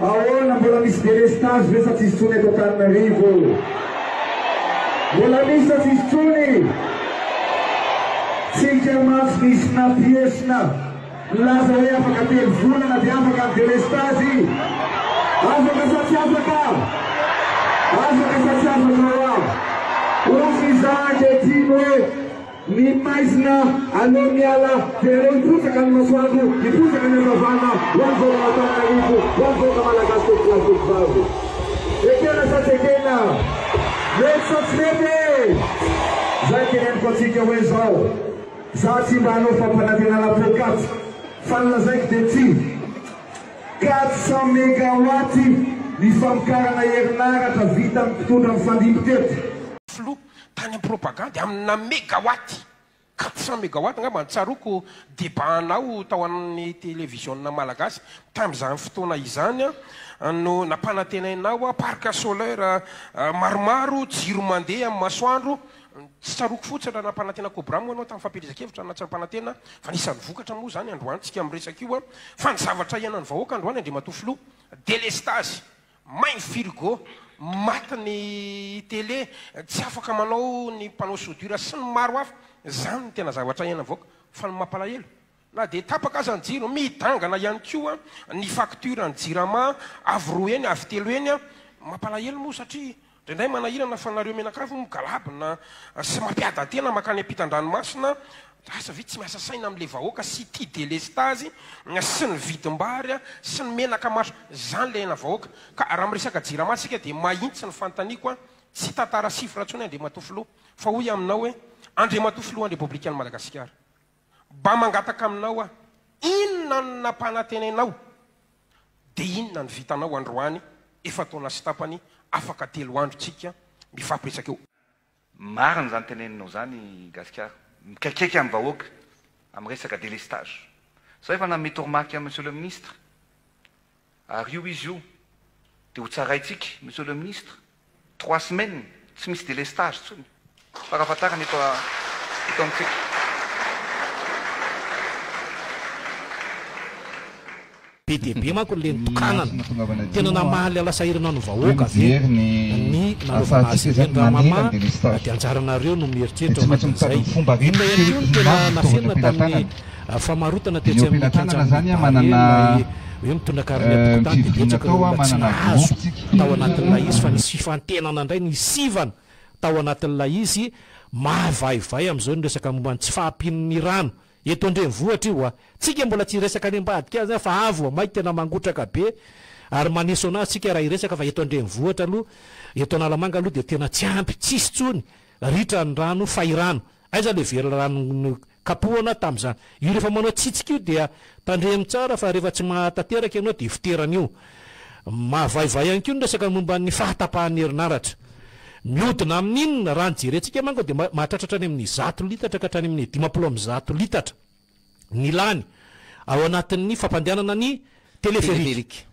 ahoana mbola misy délestage ve sa tsisy tsony eto Antananarivo mbola misy sa tsisy tsony tsika matso misy napiesina milaza hoe afaka telo volana dia afaka ny délestage afaka sa tsy afaka afaka sa tsy afaka ozy izah ankehitriny hoe ny maizina anao miala dia reo hiposaka ny masoandro hiposaka ny hazavana ho any vaoka Antananarivo ho any vaoka malagasy tokolasy tokovavy ekena sa tsy ekena mety sa tsy mety zay teneniko atsika hoe zao za tsy mba hanao fampanantena lapokaty fa nilazaiko dia tsy 400 mégawaty ny famokarana herinaratra vita mitondra mifandimby teto flo tany amin'ny propagandy amina mégawaty 400 mégawaty angamba nitsaroko débatanao tao amin'ny télévisionna malagasy tamin'izany fotoana izany no nampanantenainao parc solaire maromaro jiro mandeha amin'ny masoandro tsy tsaroko fotsiny raha nampanantena Cobra moa anao tamin'ny fampielezan-kevitra na tsy nampanantena fa nisan'ny vokatra moa zany androany tsika miresaka io fa ny zavatra iainan'ny vahoaka androany Andriamatoa Flo délestage main frigo maty ny télé tsy afaka manao ny panneau soudure sy ny maro hafa zany ny tena zavatra iainan'ny vahoaka fa ny mampalahelo na dia tapaka aza ny jiro midangana ihany koa ny facture ny jirama avy roa eny avy telo eny mampalahelo moa satria ndray manahirana fa nareo menakafo migalabina sy mampiada tena makany ampitan-dranomasina asa vy tsy miasa saina amin'le vahoaka sy tia délestage sy ny vidim-bary sy ny menaka maso zany le aina vahoaka ka raha miresaka jirama sika dia mahitsy ny fanontaniako tsy tantara sifra ntsony Andriamatoa Flo fa hoy aminao hoe Andriamatoa Flo any Républicaine Madagasikara mba mangataka aminao inona ny nampanantenainao dia inona ny vitanao androany efa taona sy tapany afaka 3 andro tsika mifampiresaka eo marina zany teneninao zany Gasikara mikakaiky amin'ny vahoaka amin'ny resaka délestage zay efa namety remarque monsieur le ministre ary io izy io dia ho tsaraitsika monsieur le ministre 3 semaines tsy misy délestage tsony farafatarany eto amintsika PDB manko le nitokanana tena namaly alasahirana no vahoaka ny nanaovana azy reny ramama dia anjaranareo no mieritreritra zay inona ihany koa no tena naferina tamin'ny famarotana tetsy amin'ny kanjanmanana hoe mitondra karine tokotany dia betsaka olona tsy nahazo tao anatin'ilay izy fa nisy fifantenana indray ny sivana tao anatin'ilay izy mahavaivay amin'izao ny resaka momba ny tsy fahampin'ny rano eto andrenivohitra io tsika mbola tsy resaka any ambadika azy fa avo may tena mangotraka be ary maneso anazy tsika raha iresaka fa eto andrenivohitra aloha eto analamanga aloha dia tena tsy ampy tsisy tsony ritra ny rano fairano aiza le very rano kapohana tamin'izany io rehefa manao tsitsika io dia tandremy tsara fa rehefa tsy mahatanteraka ianao dia fiterana io mahavaivay ihany koa ny resaka momba ny fahatapahan'ny herinaratra miodina amin'inona raha nyjerentsika manko dia mahatratratra any amin'ny 100 litatra ka hatrany amin'ny 50 litatra ny lany ao anatin'ny fampandehanana ny téléphérique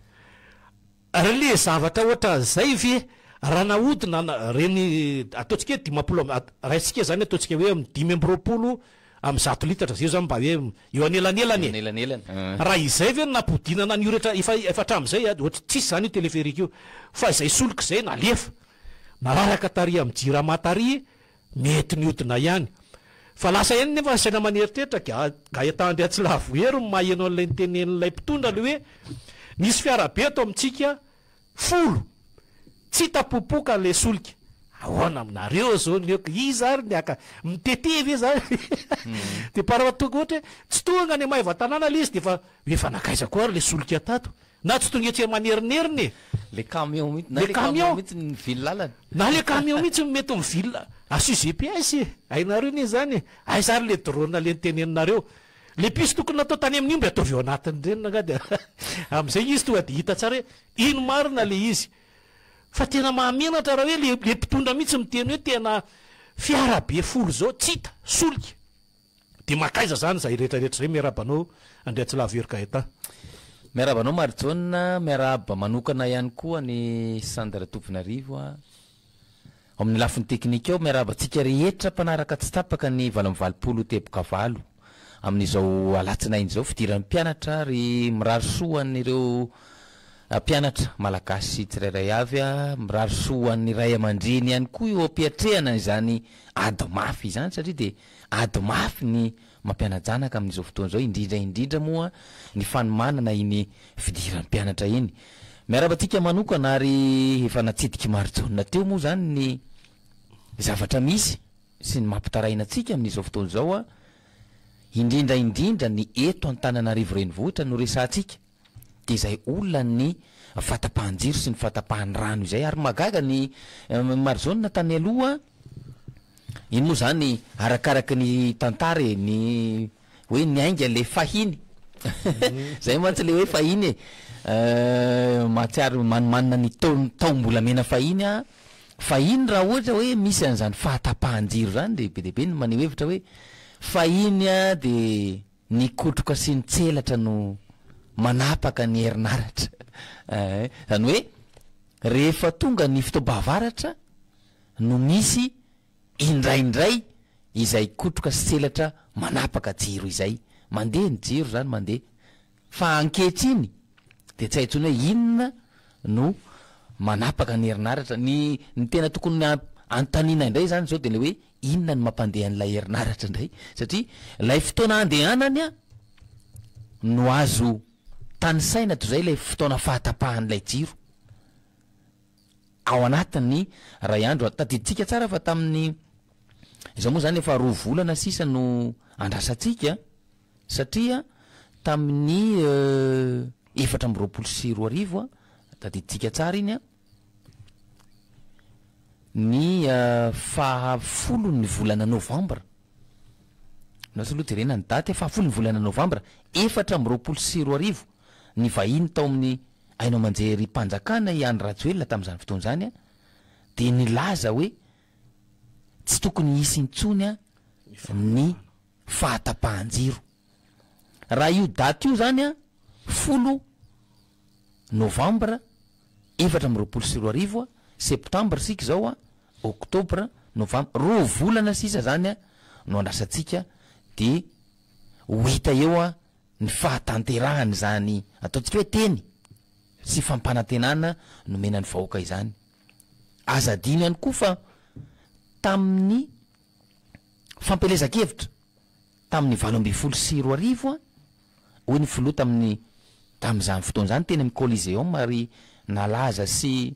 le zavatra ohatra zay ve raha nahodina reny ataontsika hoe 50 rahatsika zany ataontsika hoe 5 amin'ny 100 litatra zay zany mba hoe eo anelanelany raha izay ve napodinana ny rehetra efa hatramin'izay ohatra tsisy zany io téléphérique io fa izay solika zay nalefa nararaka tary amin'ny jirama tary mety niodina ihany fa lasa ihany nefa saina maneritetraka gaetandry tsy lavohery mahaenao an'ilay nitenen'ilay mpitondra le hoe nisy fiarabe ato amintsika 10 tsy tapopoka le solika ahoana aminareo zao nyoko izy ary ny aka mitetevy zany dia paratoka ohatra tsy tonga ny maiva tanàna le izy dia fa efa nakaiza koa ary le solika tato na tsy tonga etsy manerinerinye le camion mihitsy mivily lalana na le camion mihitsy mety mivily asio GPS hainareo ni zany ay zary le drone le niteneninareo le pisy tokony natao tany amin'ny omby ataovy eo anatiny reny angady amin'izay izy tonga dia hita tsara hoe ino marina le izy fa tena mahamenatra raha hoe le mpitondra mihitsy miteny hoe tena fiarabe 10 zao tsy hita solika dia makaiza zany zay rehetrarehetra zay miarabanao andriatsy laveroka eta miarabanao Marjona miaraba manokana ihany koa ny Sandra Tovinarivo amin'ny lafiny teknika ao miarabantsika rehetra mpanaraka tsy tapaka ny 20 teboka valo amin'izao alatsinainy zao fidiran'ny mpianatra ary mirary soan'ireo mpianatra malagasy tsirairay avy a mirarosoan'ny ray aman-dreny ihany koa eo ampiatrehana izany ady mafy izany satria de ady mafy ny mampianajanaka amin'izao fotoan'izao indrindra moa ny fanomanana iny fidiran'ny mpianatra iny miarabatsika manokana ary efa natsidiky marojonina teo moa zany ny zavatra misy sy ny mampitaraina atsika amin'izao fotoan'izao a indrindra ny eto Antananarivo renivohitra no resantsika de izay olona ny fatapahan-jiro sy ny fatapahan'ny rano izay ary magaga ny marojonina tany aloha iny moa zany arakaraky ny tantara ny hoe ny ainga le fahiny zay mantsy le hoe fahiny mahatsiary manomanina ny taom-bolamena fahiny a fahiny raha ohatra hoe misy an'izany fahatapahan-jiro zany de be deaibe ny maneho hevitra hoe fahiny a de ny kotroka sy ny tselatra no manapaka ny herinaratra zany hoe rehefa tonga ny fotoabavaratra no misy indraindray izay kotroka sy tselatra manapaka jiro izay mandeha ny jiro zany mandeha fa ankehitriny de tsy haintsony hoe inona no manapaka ny herinaratra ny tena tokony antanina indray zany zao de le hoe inona ny mampandeha an'ilay herinaratra indray satria lay fotoana andehanany a no azo tany saina to zay lay fotoana fahatapahan'ilay jiro ao anatin'ny ray andro tadiditsika tsara fa tamin'ny izao moa zany efa 2 volana sisa no andrasatsika satria tamin'ny 424 tadiditsika tsara iny a ny 10 ny volana novambra nasy aloha terena ny daty 10 ny volana novambra 424 ny vahiny tao amin'ny ainao manjery mpanjakana iany rajoelona tamin'izany fotoana zany a de nilaza hoe tsy tokony hisy intsony a ny fahatapahan-jiro raha io daty io zany a 10 novambra 424 septambra sika zao a oktobra novambra 2 volana sisa zany a no andrasatsika de hita eo a ny fahatanterahany zany ataotsika hoe teny sy fampanantenana no menany vahoaka izany azadino ihany koa fa tamin'ny fampelezakevitra tamin'ny 2024 a hoy ny filoha tam'izany fotoana zany teny amin'ny Coliseum ary nalaza sy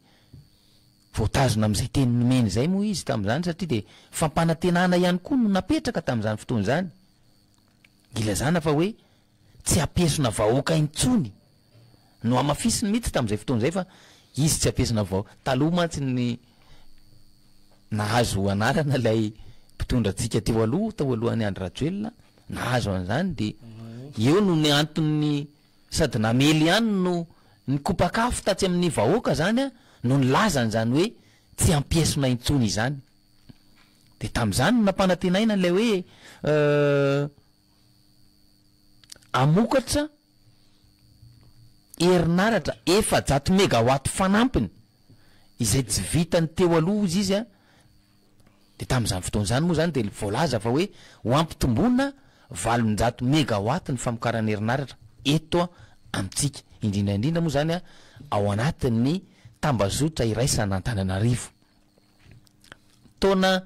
voatazona amin'izay teny nomeny zay moa izy tamin'izany satria de fampanantenana ihany koa no napetraka tamin'izany fotoana zany ilazana fa hoe tsy ampesona vahoaka intsony no amafisiny mihitsy tamin'izay fotoana zay fa izy tsy ampesona taloha mantsy ny nahazo anarana lay mpitondratsika teo aloha tao alohan'ny Andry Rajoelina nahazo an'izany de eo no ny antony sady namely ihany no ny kopakafo tatsy amin'ny vahoaka zany a no nilazany zany hoe tsy ampiesona intsony izany de tamin'izany nampanantenaina lay hoe amokatra herinaratra 400 mégawatt fanampiny izay tsy vitany teo aloha izy a de tamin'izany fotoana zany moa zany de voalaza fa hoe ho ampitombona 800 mégawatt ny famokarana herinaratra eto amintsika indrindraindrindra moa zany a ao anatin'ny tambazotra iraisana Antananarivo taona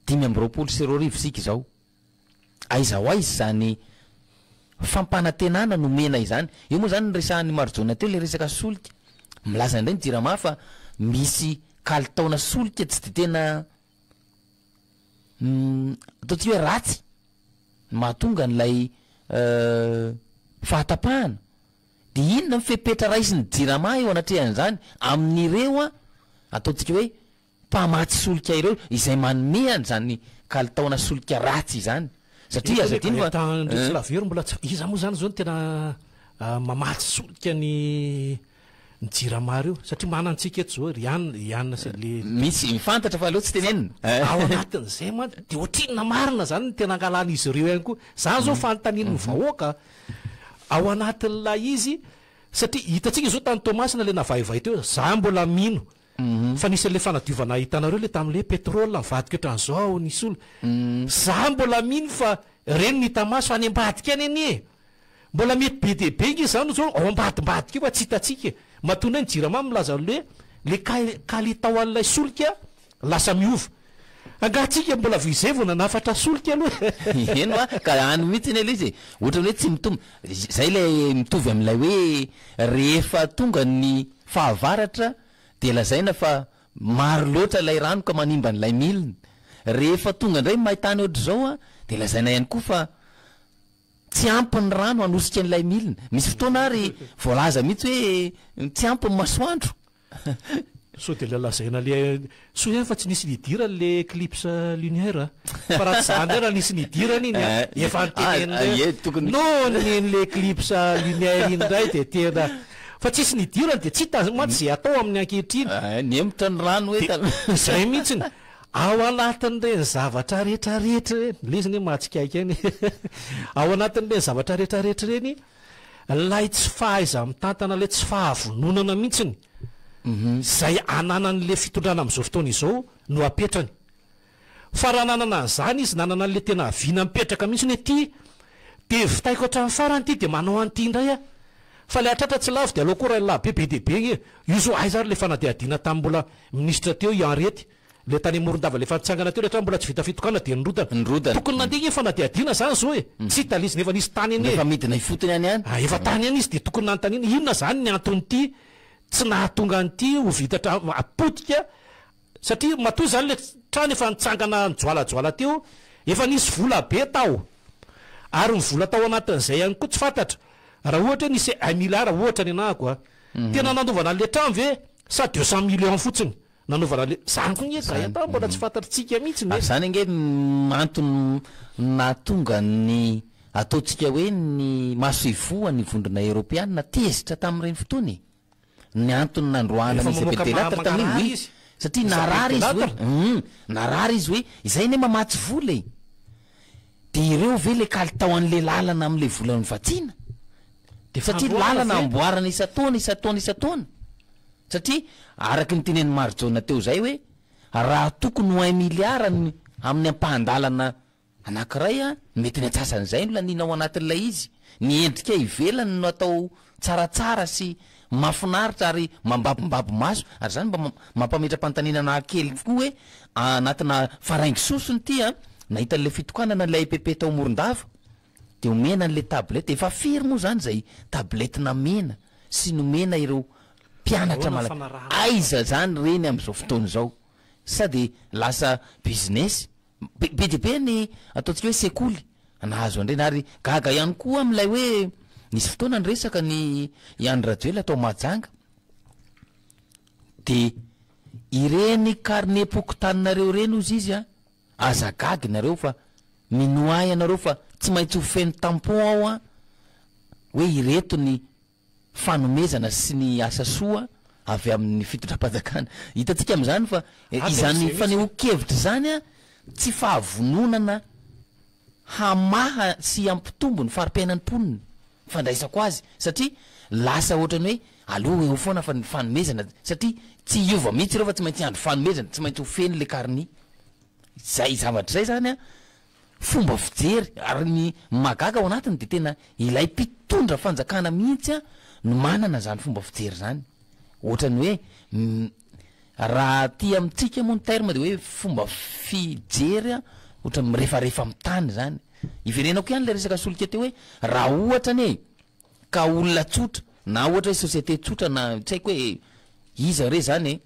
520 sika izao aiza aizy zany fampanantenana no mena izany io moa zany resahan'ny marojona teo le resaka solika milaza indray ny jirama fa misy kalitaona solika tsy de tena ataotsika hoe ratsy mahatonga n'lay fahatapahana de inona mifepetra raisy ny jirama eo anatrehan'izany amin'ireo a ataotsika hoe mpamatsy solika ireo izay manomehany zany kalitaona solika ratsy izany satria azadiny fa lavero mbola tsy iza moa zany zao ny tena mamatsy solika ny jirama reo satria manantsika eto zao rianina sy le misy mifantatra fa aloha tsy tenenina ao anatin'izay ma de ohatrinona marina zany ny tena angalana izy ireo ihany koa za zao fanontaniany vahoaka ao anatin'la izy satria hitatsika zao tany Tomasina le navaivay teo za mbola mino fa nisy le fanadiovana hitanareo le tamin'le petrôle mivadika ohatran'izao nisy olo za mbola mino fa reny ny tamaso fa any ambadika any anie mbola mety be de be izy zany zao ao ambadimbadika fa tsy hitatsika matonay ny jirama milaza le kalitao an'ilay solika lasa miova angatsika mbola vizevona nafatra solika aloha eno a ka any mihitsy iny aloha izy ohatra hoe tsy mitombo zay le mitovy amin'ilay hoe rehefa tonga ny fahavaratra de lazaina fa maro loatra lay rano ka manimba n'ilay milina rehefa tonga indray mahitany ohatr' zao a de lazaina ihany koa fa tsy ampy ny rano anosika an'ilay milina misy fotoana ary voalaza mihitsy hoe tsy ampy ny masoandro so de lalazaina le so fa tsy nisy nidira le eclipse lunaire fa raha tsy zany raha nisy nidirany iny efa antenen'le no nle eclipse lunaire iny ndray de tena fa tsisy nidirany de tsy hitamantsy zay atao amin'ny ankehitriny niemotra ny rano hoe zay mihitsiny ao anatin'ireny zavatra rehetrarehetra reny le izy ny mahatsikaiky any ao anatin'ireny zavatra rehetrarehetra reny lay tsy fahaiza mitantana le tsy fahavononana mihitsiny zay ananan'le fitondrana am'izao fotoana izao no apetrany fa raha nanana an'izany izy nanana an'le tena avina mipetraka mihitsy ny ty de vitaiko hatramin'ny farany ty de manao an'ity indray a fa le atratra tsy lavo de aloha koa raha lahy bebe de be io zo ay zary le fanadiadiana tamin'ny mbola ministra teo ianrety le tany morondava le fanitsangana teo rehetra mbola tsy vita fitokana de nrodana tokony nandiky fanadiadiana zany zao e tsy hitalizy nefa nisy tany eny efa midina ifotony any any efa tany any izy de tokony nanontaniana inona zany ny anton'ity tsy nahatonga an'ity ho vitatra apotika satria matoy zany le trano efa nitsangana nyjoalajoala teo efa nisy vola be tao ary ny vola tao anatin'izay ihany koa tsy fantatra raha ohatra hoe nisy 1 milliard ohatra ny anahako a tena nanovana le trano ve sa 200 millions fotsiny nanovana le zany koa ny zay atao mbola tsy fantatritsika mihitsy zany nge antony nahatonga ny ataotsika hoe ny maso ivoa ny vondrona eropeanina tezitra tamin'ireny fotoany ny antony nandroana ny zebedelatra tamin'iny hoe satria narary izy hoe narary izy hoe izay ne mamatsy vola e de ireo ve le kalitao an'le lalana am'le volany vatsiana de satria lalana amboarana isataona satria araky ny teneny marjona teo zay hoe raha tokony 1 milliard amin'ny ampahandalana anankiray a mety ny atsasan'izay no lanina ao anatin'ilay izy ny endrika ivelany no atao tsaratsara sy mafinaritra ary mambabimbabo maso ary zany mba mampametra-pantanina nakely koa hoe anatina faraingy sosony ty a nahitan'le fitokanana lay EPP tao morondava de omena n'le tablety efa firy moa zany zay tabletina mena sy nomena ireo mpianatra aiza zany reny am'izao fotoana zao sady lasa business be de be ny ataotsika hoe sekoly nahazo andreny ary gaga ihany koa am'ilay hoe nisy fotoana ny resaka ny Iany Rajoelina atao majanga de ireny carnet pokotaninareo reny ozy izy a azagagy nareo fa minoay anareo fa tsy maintsy ho feno tampon ao a hoe ireto ny fanomezana sy ny asa soa avy amin'ny fitondram-panjakana hitatsika am'izany fa izany faneho-kevitra zany a tsy fahavononana hamaha sy ampitombo ny fari-piainan'ny mponina fandraisako azy satria lasa ohatrany hoe aloha eo foana fa ny fanomezana satria tsy iova mihitsy ireo fa tsy maintsy andro fanomezana tsy maintsy ho feno le karni zay zavatra zay zany a fomba fijery ary ny magaga ao anatiny de tena ilay mpitondra fanjakana mihitsy a no manana zany fomba fijery zany ohatrany hoe raha ty amitsika moa ny terme de hoe fomba fijery a ohatra mirefarefa amy tany zany iverenako ihany le resaka solika teo hoe raha ohatrany e ka olona tsotra na ohatra hoe société tsotra na tsy haiko hoe iza re zany e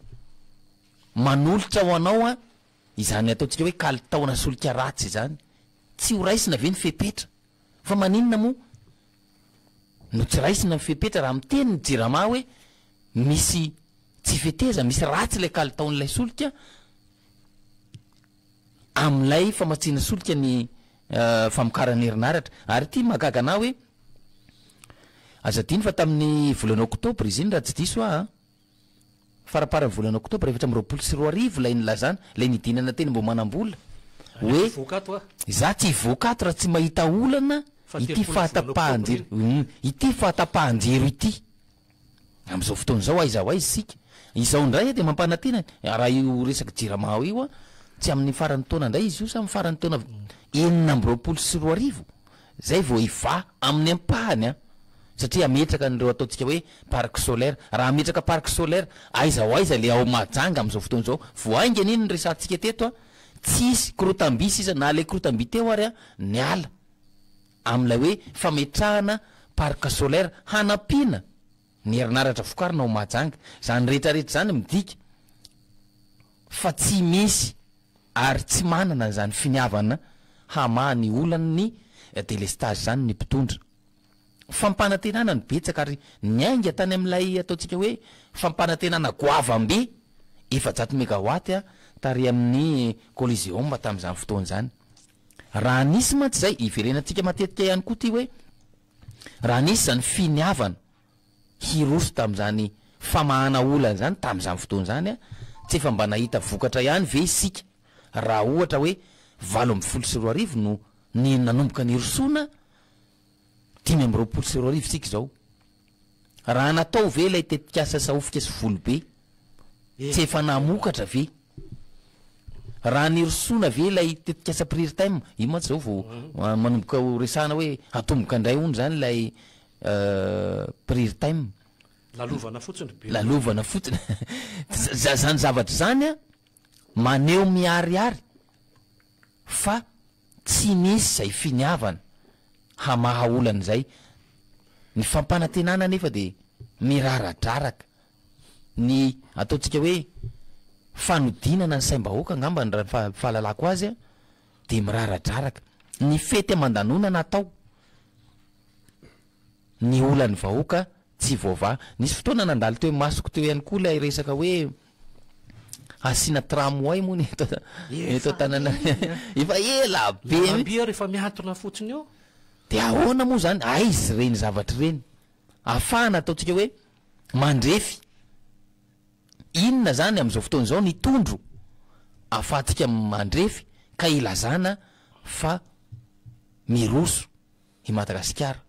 manolotra ho anao a izany ataotsika hoe kalitaona solika ratsy zany tsy ho raisina ve ny fepetra fa maninona moa no tsy raisina ny fepetra raha miteny ny jirama hoe misy tsy feteza misy ratsy le kalitaon'ilay solika am'ilay famatsiana solika ny famokarany herinaratra ary ty magaga na hoe azadiny fa tamin'ny volana oktobra izy iny raha tsy diso a faraparany volana oktobra 724 lay nylazana lay nidinana teny mbo manam-bola hoe za tsy vokato raha tsy mahita olana ity fahatapahanjero ity fahatapahanjero ity am'izao fotoana zao aiza ho aizy sika izao ndray de mampanantena raha io resaky jiramao io a tsy amin'ny farany taona ndray izy io sa amin'ny farany taona 924 zay vao iva amin'ny ampahany a satria ametraka nireo ataontsika hoe parc solaire raha ametraka parc solaire aiza ho aiza le ao majanga am'izao fotoana zao voaingany iny ny resantsika teto a tsisy krotamby sisa na le krotamby teo ary a ny ala am'ilay hoe fametrahana parc solaire hanampiana ny herinaratra vokarina ao majanga zany rehetrarehetra zany midika fa tsy misy ary tsy manana zany finiavana hamany olany délestage zany ny mpitondra fampanantenana ny betsaka ary ny ainga tany amin'ilay ataontsika hoe fampanantenana goavambe 400 mégawatt a tary amin'ny Coliseum tamin'izany fotoana zany raha nisy mantsy zay iverenantsika matetika ihany koa ty hoe raha nisy zany finiavana hiroso tamin'izany famahana olana zany tamin'izany fotoana zany a tsy efa mba nahita vokatra ihany ve isika raha ohatra hoe 7.4 no ny nanomboka ny rosoana 5.4 isika zao raha natao ve lay tetikasa saofika sy volobe tsy efa namokatra ve raha ny rosoana ve lay tetikasa prier time ino mantsy zao vao manomboka resana hoe atomboka indray ony zany lay prier time lalovana fotsiny be lalovana fotsiny zany zavatra zany a maneo miariary fa tsy misy zay finiavana hamaha olana zay ny fampanantenana nefa de miraradraraka ny ataontsika hoe fanodinana ny saim-bahoaka ngamba ny raha fahalalako azy a de miraradraraka ny fety aman-danona natao ny olany vahoaka tsy voava nisy fotoana nandalo teo masoko teo ihany koa lay resaka hoe asina tramway moa eto tanana efa ela be rehefa miatona fotsiny eo de ahoana moa zany aizy reny zavatra reny afahana ataontsika hoe mandrefy inona zany am'izao fotoana zao ny tondro afahantsika mandrefy ka ilazana fa miroso i Madagasikara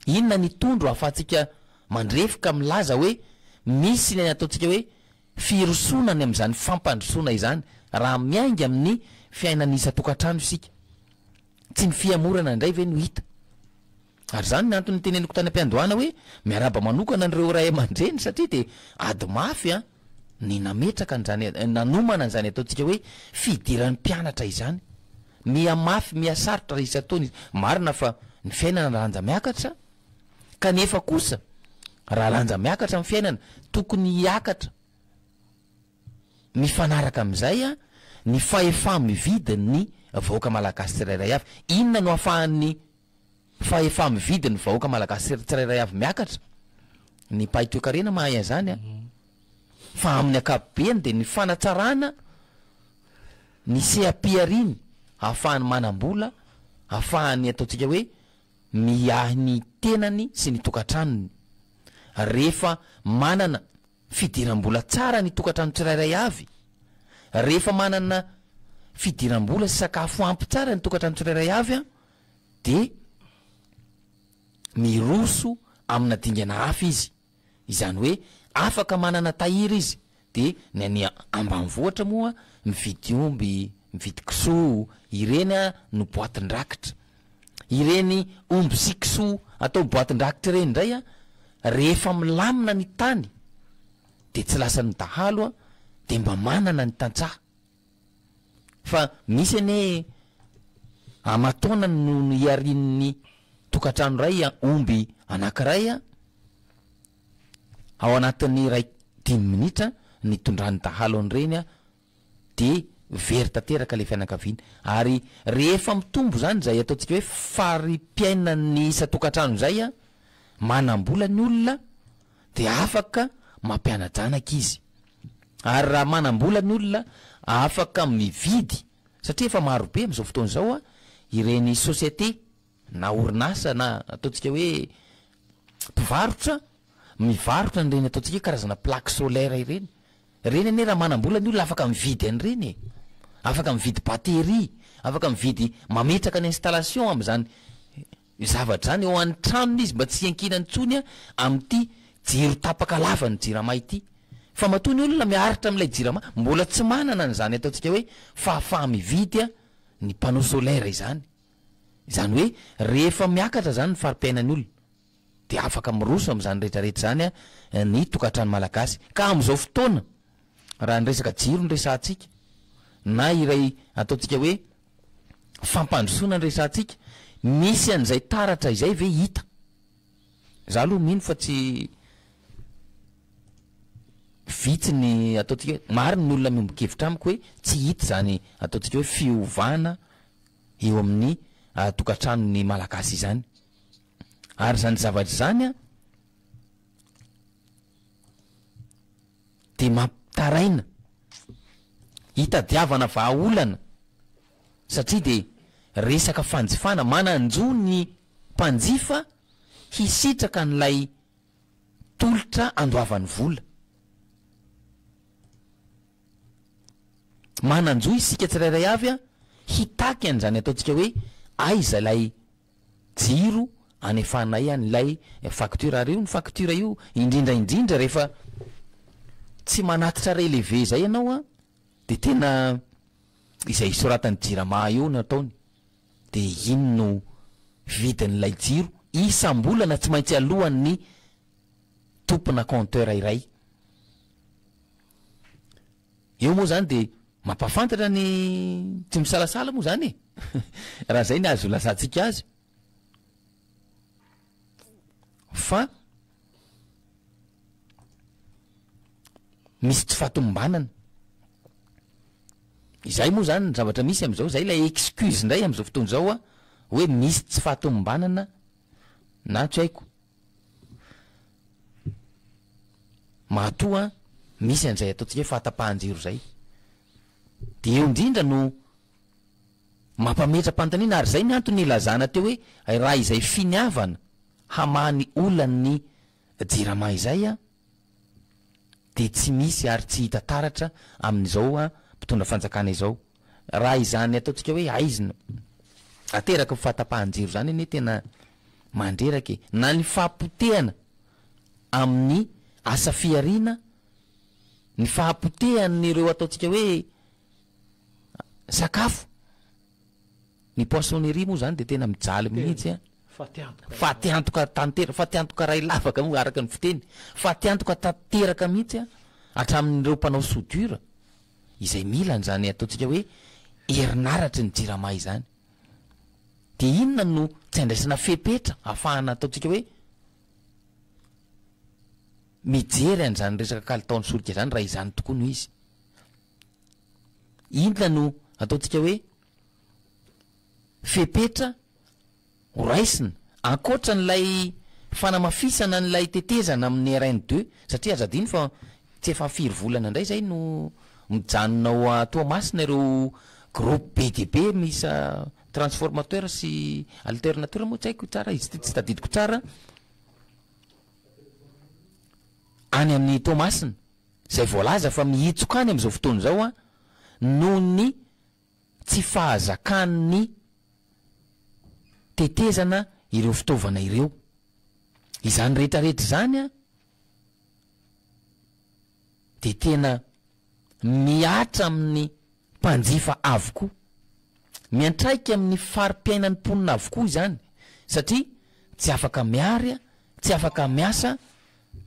inona ny tondro afahantsika mandrefy ka milaza hoe misy ny ataontsika hoe firosonany am'izany fampandrosoana izany raha miainga amin'ny fiainanisa tokantrano isika tsy ny fiamorana indray ve no hita ary zany ny antony teneniko tany am-piandohana hoe miaraba manokana nireo ray aman-dreny satria de ady mafy a ny nametraka n'zany nanomana an'izany ataontsika hoe fidiran'ny mpianatra izany miamafy miasarotra isy ataony marina fa ny fiainana lanja miakatra kanefa kosa raha lanja miakatra amin'ny fiainana tokony hiakatra mifanaraka am'izay a ny fahefa mividy ny vahoaka malagasy tsirairay avy inona no ahafahan'ny fahefa mividy ny vahoaka malagasy tsirairay avy miakatra ny paitoekarena mahay an'izany a fa amin'ny akapobeany de ny fanatsarana ny seapiariny ahafahany manam-bola ahafahany ataontsika hoe miahny tenany sy ny tokantranony rehefa manana fidiram-bola tsara ny tokantrano tsirairay avy rehefa manana fidiram-bola sy sakafo ampy tsara ny tokantrano tsirairay avy a de miroso amina dingana hafa izy izany hoe afaka manana tahiry izy de ny any ambanivohatra moa mividy omby mividy kisoa ireny a no boatin-drakitra ireny omby sy kisoa atao boatin-drakitra ireny indray a rehefa milamina ny tany de tsy lasany dahalo a de mba manana ny tantsaha fa misy ane amatona no niarin'ny tokantrano ray a omby anankiray a ao anatin'ny ray 5 minitra ny tondrany dahalo an'ireny a de very tanteraka le fianakaviana ary rehefa mitombo zany zay ataontsika hoe fari-piaina ny isa tokantrano zay a manam-bola ny olona de afaka mampianajanaka izy ary raha manam-bola ny olona afaka mividy satria efa marobe am'izao fotoana zao a ireny société na orinasa na ataontsika hoe mpivarotra mivarotra nyreny ataontsika hoe karazana plaque solaire ireny reny ane raha manam-bola ny olona afaka mividy an'ireny afaka mividy batterie afaka mividy mametraka ny installation am'izany zavatra zany eo an'ny tranony izy mba tsy ankinany tsony a am'ty jiro tapaka lava ny jirama ity fa matoa ny olona miaritra am'ilay jirama mbola tsy manana n'izany ataontsika hoe fahafaha mividy a ny panneau solaire izany zany hoe rehefa miakatra zany ny farim-piainany olona de afaka miroso am'zany rehetrarehetra zany ny tokantrano malagasy ka am'izao fotoana raha ny resaka jiro ny resantsika na iray ataontsika hoe fampandrosoana ny resantsika misy an'izay taratra izay ve hita za aloha mino fa tsy vitsy ny ataontsika hoe maro ny olona miombokevitra amiko hoe tsy hita zany ataontsika hoe fiovana eo amin'ny tokantranony malagasy izany ary zany zavatra zany de mampitaraina hitadiavana vahaolana satria de resaka fanjifana mananjo ny mpanjifa hisitraka n'lay tolotra andoavany vola mananjo isika tsirairay avy hitaky an'zany ataontsika hoe aiza lay jiro anefanay an'lay facture reo ny facture io indrindraindrindra rehefa tsy manatitra relevé zay ianao de tena izay soratany jirama io nataony de ino no vidin'lay jiro isam-bolana tsy maintsy alohan'ny tompona compteur iray eo moa zany de mampafantatra ny tsy misalasala moa zany raha zay ny azo lasantsika azy fa misy tsy fahatombanana izay moa zany ny zavatra misy am'izao zay lay excuse ndray am'izao fotoana zao hoe misy tsy fahatombanana na tsy haiko mahatoa misy an'izay ataontsika hoe fahatapahan-jiro zay de eo indrindra no mampametra-pantaniana ary zay ny antony ilazana teo hoe raha izay finiavana hamany olany jirama izay de tsy misy ary tsy hita taratra amin'izao mpitondra fanjakana izao raha izany ataontsika hoe aizina ateraka ho fahatapahan-jiro zany eny tena mandreraka na ny fahampotehana amin'ny asa fiarina ny fahampotehanyireo ataontsika hoe sakafo ny poissonnerie moa zany de tena mijaly mihitsy fatiantoka tantera fatiantoka ray lavaka moa araka ny fiteny fatiantoka tanteraka mihitsy hatramin'ireo mpanao soudure izay mila n'zany ataontsika hoe herinaratra ny jirama izany de inona no tsy andraisana fepetra ahafahana ataontsika hoe mijery an'zany resaka kalitaon'ny solika zany raha izany tokoa no izy inona no ataontsika hoe fepetra horaisina ankoatra n'lay fanamafisana n'lay tetezana amin'ny RN2 satria azadiny fa tsy efa firy volana indray zay no mijanonao atoamasina ireo groupe BDB misa transformateur sy alternateur moa tsy haiko tsara izy ty tsy tadidiko tsara any amin'ny tomasina zay voalaza fa mihitsoka any am'izao fotoana zao noho ny tsy fahazakan'ny tetezana ireo fitaovana ireo izany rehetrarehetra zany de tena miatra amin'ny mpanjifa avokoa miantraika amin'ny farim-piainan'ny mponina avokoa izany satria tsy afaka miary tsy afaka miasa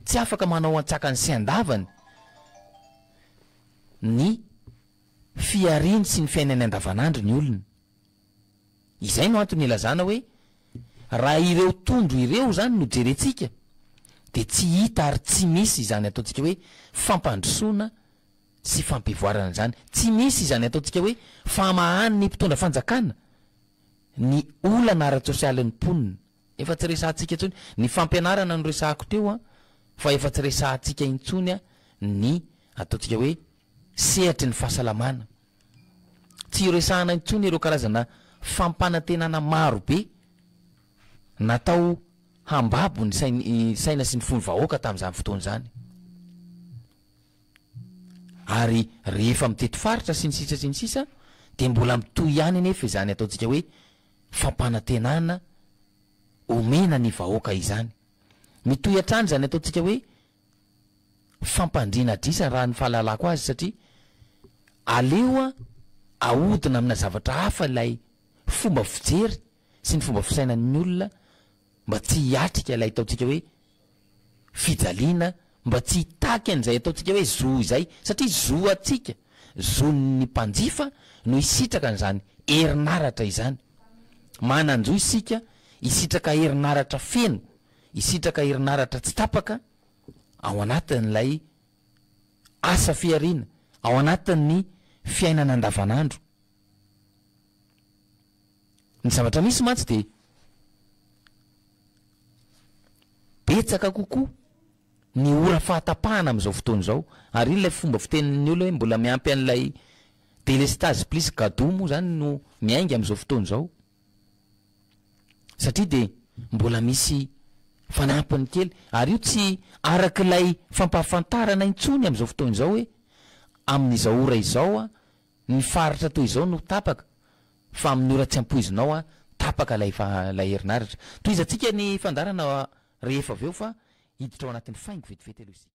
tsy afaka manao antsakany sy andavany ny fiariny sy ny fiainany andavanandro ny olona izay no antony ilazana hoe raha ireo tondro ireo zany no jerentsika de tsy hita ary tsy misy izany ataontsika hoe fampandrosoana sy fampivoarana zany tsy misy izany ataontsika hoe famahany ny mpitondra fanjakana ny olana ara-tsosialy ny mponina efa tsy resantsika intsony ny fampianarana no resahako teo fa efa tsy resantsika intsony ny ataontsika hoe sehatry ny fahasalamana tsy resahana intsony ireo karazana fampanantenana maro be natao hambabo ny saina sy ny fony vahoaka tamin'izany fotoana zany ary rehefa mitety faritra sy ny sisa de mbola mitoy ihany nefa izany ataontsika hoe fampanantenana omena ny vahoaka izany mitoy hatrany zany ataontsika hoe fampandrina drisa raha ny fahalalako azy satria aleo ahodina amina zavatra hafa lay fomba fijery sy ny fomba fisainan'ny olona mba tsy hiatrika ilay ataontsika hoe fijaliana, mba tsy hitaky an'izay ataontsika hoe zo izay, satria zo atsika zon'ny mpanjifa no isitraka an'izany herinaratra izany. Mananjo isika isitraka herinaratra feno, isitraka herinaratra tsy tapaka ao anatin'ilay asa fiarina, ao anatin'ny fiainana andavanandro. Ny zavatra misy mantsy de betsaka kokoa ny ora fahatapahana amin'izao fotoana izao, ary ilay fomba fitenin'ny olona hoe mbola miampy an'ilay délestage plus cadeau moa zany no miainga amin'izao fotoana izao, satria de mbola misy fanampiny kely, ary io tsy arak'ilay fampahafantarana intsony amin'izao fotoana izao hoe amin'izao ora izao ny faritra toy izao no tapaka, fa amin'ny ora tsy ampoizinao tapaka lay herinaratra. Toy izantsika ny fandarana rehefa avy eo fa hiditra ao anatin'ny faingo vetivety aloha isika.